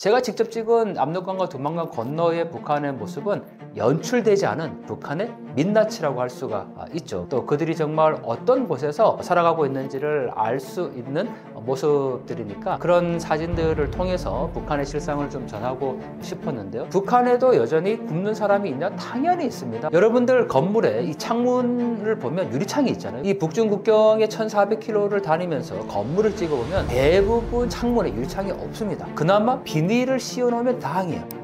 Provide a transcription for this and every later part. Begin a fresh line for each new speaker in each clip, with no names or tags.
제가 직접 찍은 압록강과 두만강 건너의 북한의 모습은 연출되지 않은 북한의 민낯이라고 할 수가 있죠. 또 그들이 정말 어떤 곳에서 살아가고 있는지를 알 수 있는 모습들이니까 그런 사진들을 통해서 북한의 실상을 좀 전하고 싶었는데요. 북한에도 여전히 굶는 사람이 있냐? 당연히 있습니다. 여러분들 건물에 이 창문을 보면 유리창이 있잖아요. 이 북중 국경의 1400km를 다니면서 건물을 찍어보면 대부분 창문에 유리창이 없습니다. 그나마 비닐을 씌워놓으면 다행이에요.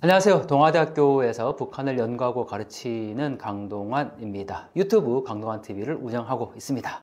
안녕하세요. 동아대학교에서 북한을 연구하고 가르치는 강동환입니다. 유튜브 강동환TV를 운영하고 있습니다.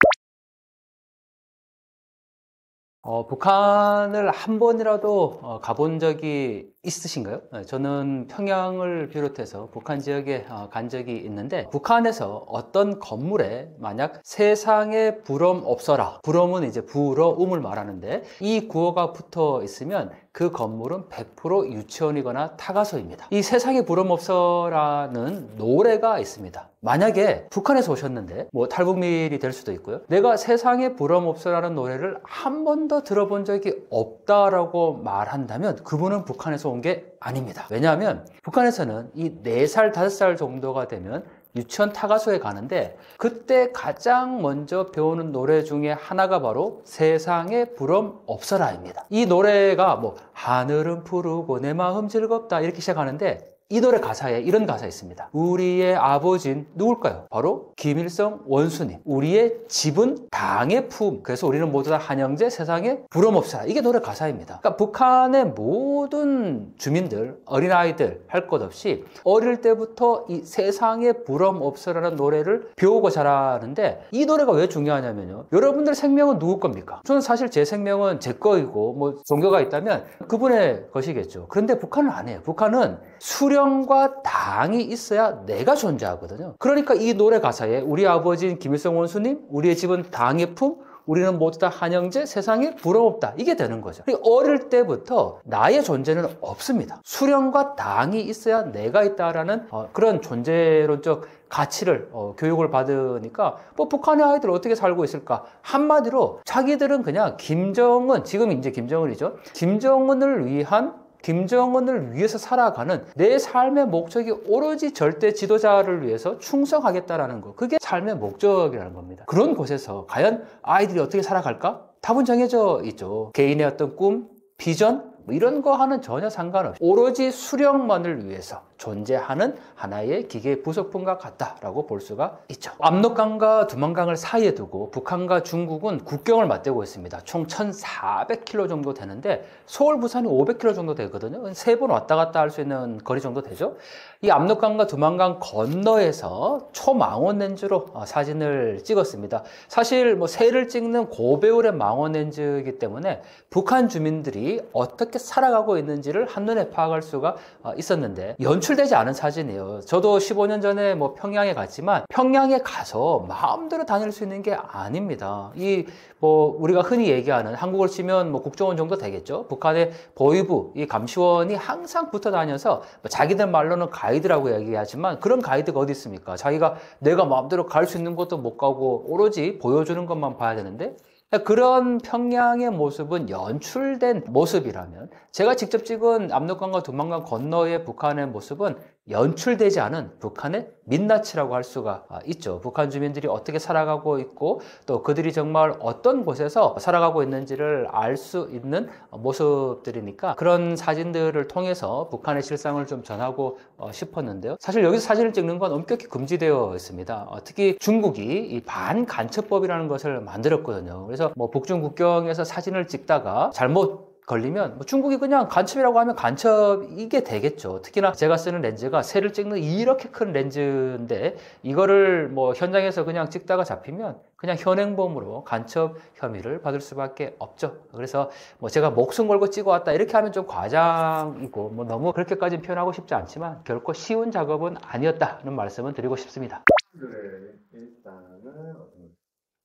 북한을 한 번이라도 가본 적이 있으신가요? 저는 평양을 비롯해서 북한 지역에 간 적이 있는데, 북한에서 어떤 건물에 만약 세상에 부럼 없어라, 부럼은 이제 부러움을 말하는데 이 구호가 붙어 있으면 그 건물은 100% 유치원이거나 타가소입니다. 이 세상에 부럼 없어라는 노래가 있습니다. 만약에 북한에서 오셨는데 탈북민이 될 수도 있고요, 내가 세상에 부럼 없어라는 노래를 한 번도 들어본 적이 없다라고 말한다면 그분은 북한에서 온 게 아닙니다. 왜냐하면 북한에서는 이 4살, 5살 정도가 되면 유치원 타가소에 가는데 그때 가장 먼저 배우는 노래 중에 하나가 바로 세상에 부럼 없어라입니다. 이 노래가 하늘은 푸르고 내 마음 즐겁다 이렇게 시작하는데, 이 노래 가사에 이런 가사 있습니다. 우리의 아버지는 누굴까요? 바로 김일성 원수님. 우리의 집은 당의 품. 그래서 우리는 모두 다 한영제, 세상에 부럼 없어라. 이게 노래 가사입니다. 그러니까 북한의 모든 주민들, 어린아이들 할 것 없이 어릴 때부터 이 세상에 부럼 없어라는 노래를 배우고 자라는데, 이 노래가 왜 중요하냐면요, 여러분들 생명은 누구 겁니까? 저는 사실 제 생명은 제 거이고 종교가 있다면 그분의 것이겠죠. 그런데 북한은 안 해요. 북한은 수령과 당이 있어야 내가 존재하거든요. 그러니까 이 노래 가사에 우리 아버지인 김일성 원수님, 우리의 집은 당의 품, 우리는 모두 다 한영제, 세상에 부러웠다. 이게 되는 거죠. 어릴 때부터 나의 존재는 없습니다. 수령과 당이 있어야 내가 있다라는 그런 존재론적 가치를 교육을 받으니까 북한의 아이들 어떻게 살고 있을까? 한마디로 자기들은 그냥 김정은, 지금 이제 김정은이죠. 김정은을 위해서 살아가는 내 삶의 목적이 오로지 절대 지도자를 위해서 충성하겠다라는 거, 그게 삶의 목적이라는 겁니다. 그런 곳에서 과연 아이들이 어떻게 살아갈까? 답은 정해져 있죠. 개인의 어떤 꿈, 비전, 이런 거 하는 전혀 상관없이 오로지 수령만을 위해서 존재하는 하나의 기계 부속품과 같다라고 볼 수가 있죠. 압록강과 두만강을 사이에 두고 북한과 중국은 국경을 맞대고 있습니다. 총 1400km 정도 되는데 서울, 부산이 500km 정도 되거든요. 3번 왔다 갔다 할 수 있는 거리 정도 되죠. 이 압록강과 두만강 건너에서 초망원 렌즈로 사진을 찍었습니다. 사실 새를 찍는 고배율의 망원 렌즈이기 때문에 북한 주민들이 어떻게 살아가고 있는지를 한눈에 파악할 수가 있었는데, 연출되지 않은 사진이에요. 저도 15년 전에 평양에 갔지만 평양에 가서 마음대로 다닐 수 있는 게 아닙니다. 우리가 흔히 얘기하는, 한국을 치면 국정원 정도 되겠죠. 북한의 보위부, 이 감시원이 항상 붙어 다녀서 자기들 말로는 가이드라고 얘기하지만 그런 가이드가 어디 있습니까? 내가 마음대로 갈 수 있는 곳도 못 가고 오로지 보여주는 것만 봐야 되는데, 그런 평양의 모습은 연출된 모습이라면, 제가 직접 찍은 압록강과 두만강 건너의 북한의 모습은 연출되지 않은 북한의 민낯이라고 할 수가 있죠. 북한 주민들이 어떻게 살아가고 있고 또 그들이 정말 어떤 곳에서 살아가고 있는지를 알 수 있는 모습들이니까 그런 사진들을 통해서 북한의 실상을 좀 전하고 싶었는데요. 사실 여기서 사진을 찍는 건 엄격히 금지되어 있습니다. 특히 중국이 이 반간첩법이라는 것을 만들었거든요. 그래서 북중 국경에서 사진을 찍다가 잘못 걸리면 중국이 그냥 간첩이라고 하면 간첩이게 되겠죠. 특히나 제가 쓰는 렌즈가 새를 찍는 이렇게 큰 렌즈인데, 이거를 현장에서 그냥 찍다가 잡히면 그냥 현행범으로 간첩 혐의를 받을 수밖에 없죠. 그래서 제가 목숨 걸고 찍어왔다 이렇게 하면 좀 과장이고 너무 그렇게까지 표현하고 싶지 않지만 결코 쉬운 작업은 아니었다는 말씀을 드리고 싶습니다.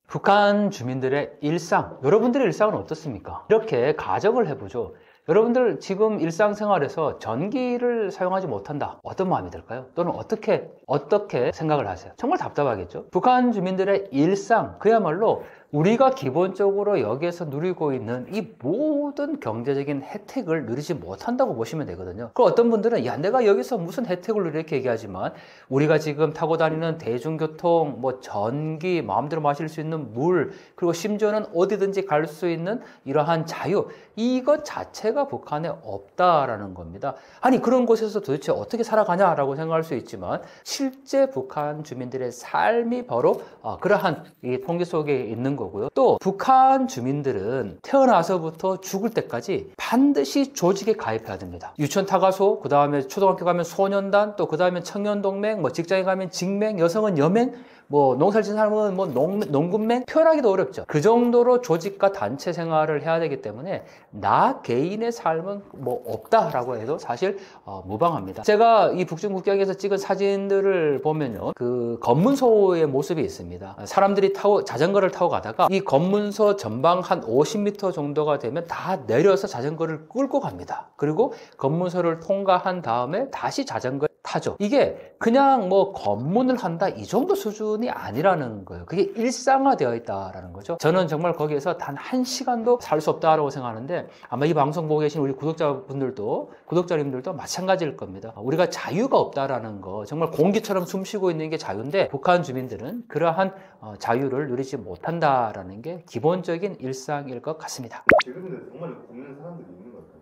북한 주민들의 일상, 여러분들의 일상은 어떻습니까? 이렇게 가정을 해보죠. 여러분들 지금 일상생활에서 전기를 사용하지 못한다. 어떤 마음이 들까요? 또는 어떻게 어떻게 생각을 하세요? 정말 답답하겠죠? 북한 주민들의 일상, 그야말로 우리가 기본적으로 여기에서 누리고 있는 이 모든 경제적인 혜택을 누리지 못한다고 보시면 되거든요. 그럼 어떤 분들은 야, 내가 여기서 무슨 혜택을 누리 이렇게 얘기하지만 우리가 지금 타고 다니는 대중교통, 뭐 전기, 마음대로 마실 수 있는 물, 그리고 심지어는 어디든지 갈 수 있는 이러한 자유, 이것 자체가 북한에 없다라는 겁니다. 아니 그런 곳에서 도대체 어떻게 살아가냐라고 생각할 수 있지만 실제 북한 주민들의 삶이 바로 그러한 이 통계 속에 있는 거고요. 또 북한 주민들은 태어나서부터 죽을 때까지 반드시 조직에 가입해야 됩니다. 유치원 타가소, 그 다음에 초등학교 가면 소년단, 또 그 다음에 청년동맹, 뭐 직장에 가면 직맹, 여성은 여맹, 뭐 농사를 짓는 사람은 뭐 농군맹, 표현하기도 어렵죠. 그 정도로 조직과 단체 생활을 해야 되기 때문에 나 개인의 삶은 뭐 없다라고 해도 사실 무방합니다. 제가 이 북중국경에서 찍은 사진들을 보면요, 그 검문소의 모습이 있습니다. 사람들이 자전거를 타고 가다가 이 검문소 전방 한 50m 정도가 되면 다 내려서 자전거를 끌고 갑니다. 그리고 검문소를 통과한 다음에 다시 자전거에 타죠. 이게 그냥 뭐 검문을 한다 이 정도 수준이 아니라는 거예요. 그게 일상화되어 있다라는 거죠. 저는 정말 거기에서 단 1시간도 살 수 없다라고 생각하는데 아마 이 방송 보고 계신 우리 구독자님들도 마찬가지일 겁니다. 우리가 자유가 없다라는 거, 정말 공기처럼 숨쉬고 있는 게 자유인데 북한 주민들은 그러한 자유를 누리지 못한다라는 게 기본적인 일상일 것 같습니다.
최근에 정말 굶는 사람들이 있는 것 같아요.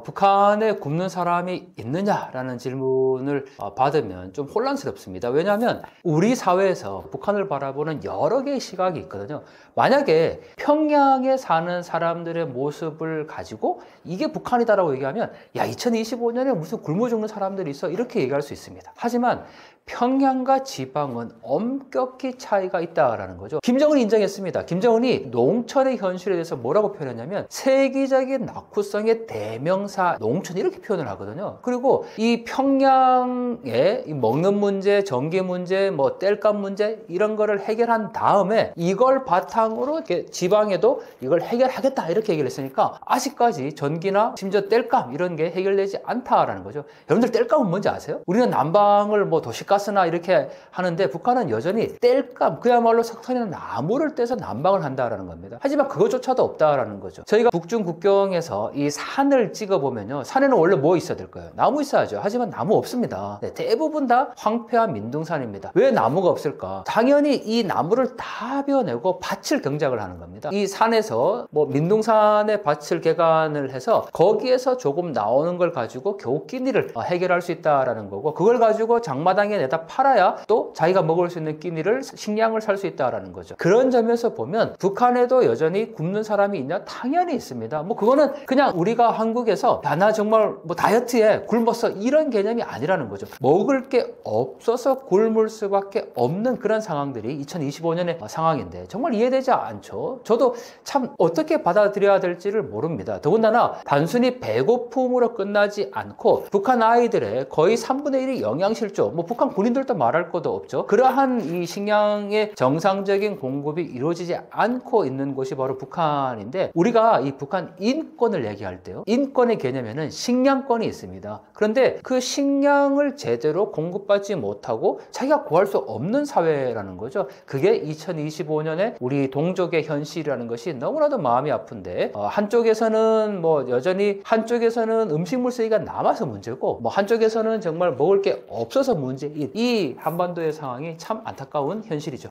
북한에 굶는 사람이 있느냐라는 질문을 받으면 좀 혼란스럽습니다. 왜냐하면 우리 사회에서 북한을 바라보는 여러 개의 시각이 있거든요. 만약에 평양에 사는 사람들의 모습을 가지고 이게 북한이다라고 얘기하면 야, 2025년에 무슨 굶어 죽는 사람들이 있어, 이렇게 얘기할 수 있습니다. 하지만 평양과 지방은 엄격히 차이가 있다라는 거죠. 김정은이 인정했습니다. 김정은이 농촌의 현실에 대해서 뭐라고 표현했냐면 세계적인 낙후성의 대명사 농촌, 이렇게 표현을 하거든요. 그리고 이 평양의 먹는 문제, 전기 문제, 뭐 땔감 문제, 이런 거를 해결한 다음에 이걸 바탕으로 지방에도 이걸 해결하겠다, 이렇게 얘기를 했으니까 아직까지 전기나 심지어 땔감 이런 게 해결되지 않다라는 거죠. 여러분들 땔감은 뭔지 아세요? 우리는 난방을 뭐 도시가스나 이렇게 하는데 북한은 여전히 땔감, 그야말로 석탄이나 나무를 떼서 난방을 한다라는 겁니다. 하지만 그것조차도 없다라는 거죠. 저희가 북중 국경에서 이 산을 찍어보면요, 산에는 원래 뭐 있어야 될 거예요? 나무 있어야죠. 하지만 나무 없습니다. 네, 대부분 다 황폐한 민둥산입니다. 왜 나무가 없을까? 당연히 이 나무를 다 베어내고 밭을 경작을 하는 겁니다. 이 산에서 뭐 민둥산의 밭을 개간을 해서 거기에서 조금 나오는 걸 가지고 겨우 끼니를 해결할 수 있다라는 거고, 그걸 가지고 장마당에 내다 팔아야 또 자기가 먹을 수 있는 끼니를, 식량을 살 수 있다라는 거죠. 그런 점에서 보면 북한에도 여전히 굶는 사람이 있냐? 당연히 있습니다. 뭐 그거는 그냥 우리가 한국에서 야, 나 정말 뭐 다이어트에 굶었어, 이런 개념이 아니라는 거죠. 먹을 게 없어서 굶을 수밖에 없는 그런 상황들이 2025년의 상황인데 정말 이해되지 않죠. 저도 참 어떻게 받아들여야 될지를 모릅니다. 더군다나 단순히 배고픔으로 끝나지 않고 북한 아이들의 거의 3분의 1이 영양실조, 뭐 북한 군인들도 말할 것도 없죠. 그러한 이 식량의 정상적인 공급이 이루어지지 않고 있는 곳이 바로 북한인데, 우리가 이 북한 인권을 얘기할 때요, 인권의 개념에는 식량권이 있습니다. 그런데 그 식량을 제대로 공급받지 못하고 자기가 구할 수 없는 사회라는 거죠. 그게 2025년에 우리 동족의 현실이라는 것이 너무나도 마음이 아픈데, 한쪽에서는 뭐 여전히 한쪽에서는 음식물 쓰기가 남아서 문제고, 뭐 한쪽에서는 정말 먹을 게 없어서 문제인 이 한반도의 상황이 참 안타까운 현실이죠.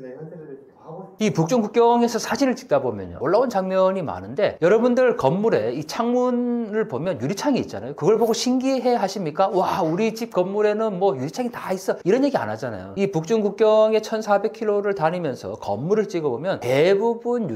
네, 현재를 하고
이 북중 국경에서 사진을 찍다 보면요, 올라온 장면이 많은데 여러분들 건물에 이 창문을 보면 유리창이 있잖아요. 그걸 보고 신기해 하십니까? 와, 우리 집 건물에는 뭐 유리창이 다 있어, 이런 얘기 안 하잖아요. 이 북중 국경에 1400km를 다니면서 건물을 찍어보면 대부분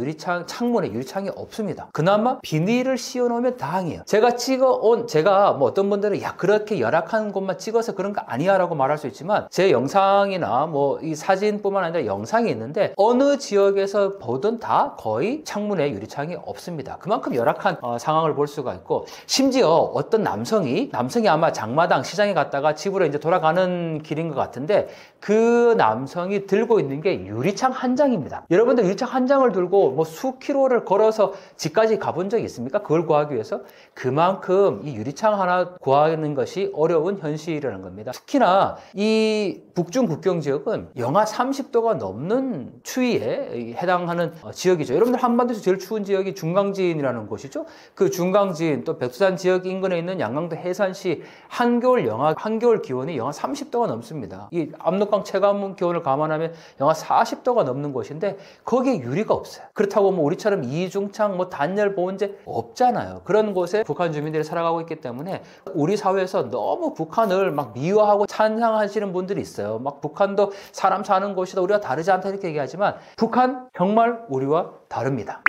창문에 유리창이 없습니다. 그나마 비닐을 씌워놓으면 다행이에요. 제가 뭐 어떤 분들은 야, 그렇게 열악한 곳만 찍어서 그런 거 아니야 라고 말할 수 있지만, 제 영상이나 뭐 이 사진뿐만 아니라 영상이 있는데 어느 지역에서 보든 다 거의 창문에 유리창이 없습니다. 그만큼 열악한 상황을 볼 수가 있고, 심지어 어떤 남성이 아마 장마당 시장에 갔다가 집으로 이제 돌아가는 길인 것 같은데, 그 남성이 들고 있는 게 유리창 한 장입니다. 여러분들 유리창 한 장을 들고 뭐 수킬로를 걸어서 집까지 가본 적이 있습니까? 그걸 구하기 위해서? 그만큼 이 유리창 하나 구하는 것이 어려운 현실이라는 겁니다. 특히나 이 북중 국경 지역은 영하 30도가 넘는 추위에 해당하는 지역이죠. 여러분들 한반도에서 제일 추운 지역이 중강진이라는 곳이죠. 그 중강진 또 백두산 지역 인근에 있는 양강도 해산시 한겨울 기온이 영하 30도가 넘습니다. 이 압록강 체감온 기온을 감안하면 영하 40도가 넘는 곳인데 거기에 유리가 없어요. 그렇다고 뭐 우리처럼 이중창 뭐 단열 보온재 없잖아요. 그런 곳에 북한 주민들이 살아가고 있기 때문에 우리 사회에서 너무 북한을 막 미워하고 찬양하시는 분들이 있어요. 막 북한도 사람 사는 곳이다, 우리와 다르지 않다 이렇게 얘기하지만 북한 정말 우리와 다릅니다.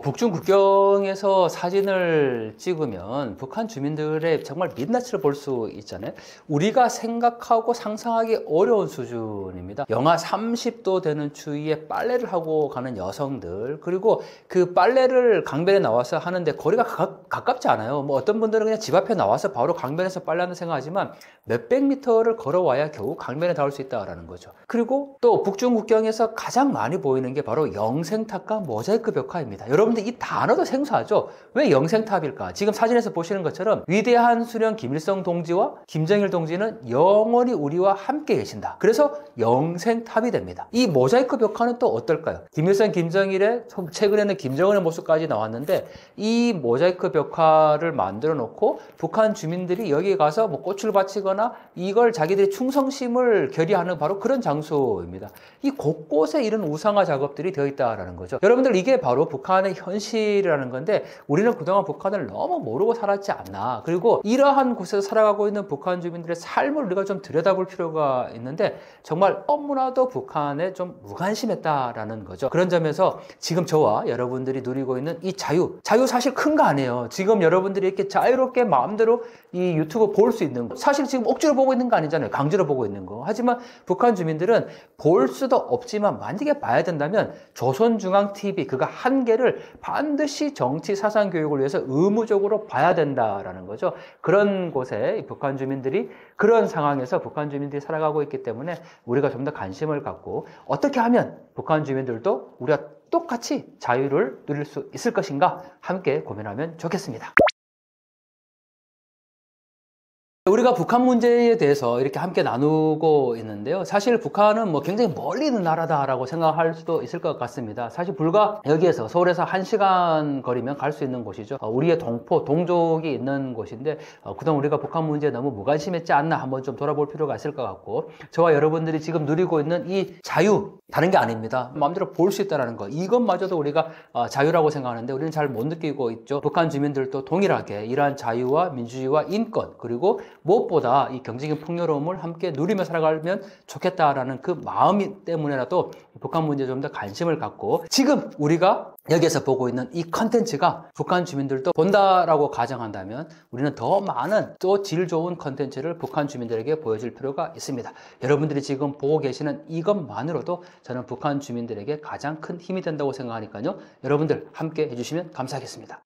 북중 국경에서 사진을 찍으면 북한 주민들의 정말 민낯을 볼 수 있잖아요. 우리가 생각하고 상상하기 어려운 수준입니다. 영하 30도 되는 추위에 빨래를 하고 가는 여성들, 그리고 그 빨래를 강변에 나와서 하는데 거리가 가깝지 않아요. 뭐 어떤 분들은 그냥 집 앞에 나와서 바로 강변에서 빨래하는 생각하지만 몇백 미터를 걸어와야 겨우 강변에 닿을 수 있다는 거죠. 그리고 또 북중 국경에서 가장 많이 보이는 게 바로 영생탑과 모자이크 벽화입니다. 여러분들 이 단어도 생소하죠? 왜 영생탑일까? 지금 사진에서 보시는 것처럼 위대한 수령 김일성 동지와 김정일 동지는 영원히 우리와 함께 계신다. 그래서 영생탑이 됩니다. 이 모자이크 벽화는 또 어떨까요? 김일성, 김정일의 최근에는 김정은의 모습까지 나왔는데 이 모자이크 벽화를 만들어 놓고 북한 주민들이 여기 가서 뭐 꽃을 바치거나 이걸 자기들의 충성심을 결의하는 바로 그런 장소입니다. 이 곳곳에 이런 우상화 작업들이 되어 있다는 거죠. 여러분들 이게 바로 북한의 현실이라는 건데 우리는 그동안 북한을 너무 모르고 살았지 않나. 그리고 이러한 곳에서 살아가고 있는 북한 주민들의 삶을 우리가 좀 들여다볼 필요가 있는데 정말 너무나도 북한에 좀 무관심했다라는 거죠. 그런 점에서 지금 저와 여러분들이 누리고 있는 이 자유 사실 큰 거 아니에요. 지금 여러분들이 이렇게 자유롭게 마음대로 이 유튜브 볼 수 있는 거, 사실 지금 억지로 보고 있는 거 아니잖아요. 강제로 보고 있는 거. 하지만 북한 주민들은 볼 수도 없지만 만약에 봐야 된다면 조선중앙TV 그거 한 개를 반드시 정치 사상 교육을 위해서 의무적으로 봐야 된다라는 거죠. 그런 곳에 북한 주민들이, 그런 상황에서 북한 주민들이 살아가고 있기 때문에 우리가 좀 더 관심을 갖고 어떻게 하면 북한 주민들도 우리가 똑같이 자유를 누릴 수 있을 것인가 함께 고민하면 좋겠습니다. 우리가 북한 문제에 대해서 이렇게 함께 나누고 있는데요. 사실 북한은 뭐 굉장히 멀리 있는 나라다라고 생각할 수도 있을 것 같습니다. 사실 불과 여기에서 서울에서 1시간 거리면 갈 수 있는 곳이죠. 우리의 동포, 동족이 있는 곳인데 그동안 우리가 북한 문제에 너무 무관심했지 않나 한번 좀 돌아볼 필요가 있을 것 같고, 저와 여러분들이 지금 누리고 있는 이 자유, 다른 게 아닙니다. 마음대로 볼 수 있다는 거, 이것마저도 우리가 자유라고 생각하는데 우리는 잘 못 느끼고 있죠. 북한 주민들도 동일하게 이러한 자유와 민주주의와 인권, 그리고 무엇보다 이 경제적인 풍요로움을 함께 누리며 살아가면 좋겠다라는 그 마음 때문에라도 북한 문제에 좀 더 관심을 갖고, 지금 우리가 여기에서 보고 있는 이 컨텐츠가 북한 주민들도 본다라고 가정한다면 우리는 더 많은 또 질 좋은 컨텐츠를 북한 주민들에게 보여줄 필요가 있습니다. 여러분들이 지금 보고 계시는 이것만으로도 저는 북한 주민들에게 가장 큰 힘이 된다고 생각하니까요. 여러분들 함께 해주시면 감사하겠습니다.